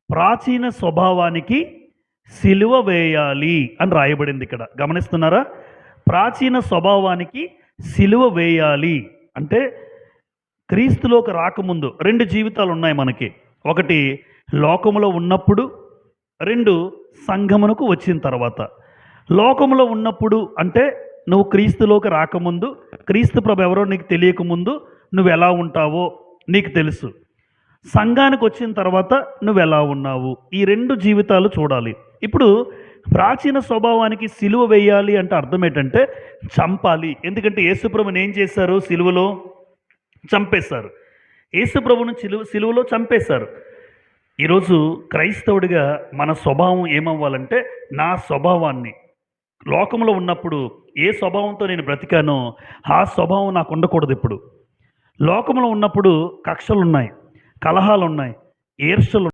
ప్రాచీన స్వభావానికి సిలువ వేయాలి అని రాయబడింది ఇక్కడ. గమనిస్తున్నారా? ప్రాచీన స్వభావానికి సిలువ వేయాలి అంటే క్రీస్తులోకి రాకముందు 2 జీవితాలు ఉన్నాయి మనకి. ఒకటి లోకములో ఉన్నప్పుడు, 2 సంఘమునకు వచ్చిన తర్వాత. లోకములో ఉన్నప్పుడు అంటే నువ్వు క్రీస్తులోకి రాకముందు, క్రీస్తు ప్రభు ఎవరో నీకు తెలియకముందు నువ్వు ఎలా ఉంటావో నీకు తెలుసు. సంఘానికి వచ్చిన తర్వాత నువ్వు ఎలా ఉన్నావు, ఈ 2 జీవితాలు చూడాలి. ఇప్పుడు ప్రాచీన స్వభావానికి సిలువ వేయాలి అంటే అర్థం ఏంటంటే చంపాలి. ఎందుకంటే యేసుప్రభుని ఏం చేశారు? సిలువలో చంపేశారు. యేసుప్రభుని సిలువలో చంపేశారు. ఈరోజు క్రైస్తవుడిగా మన స్వభావం ఏమవ్వాలంటే, నా స్వభావాన్ని లోకంలో ఉన్నప్పుడు ఏ స్వభావంతో నేను బ్రతికానో ఆ స్వభావం నాకు ఉండకూడదు. ఇప్పుడు లోకంలో ఉన్నప్పుడు కక్షలున్నాయి, కలహాలున్నాయి, ఈర్ష్యలు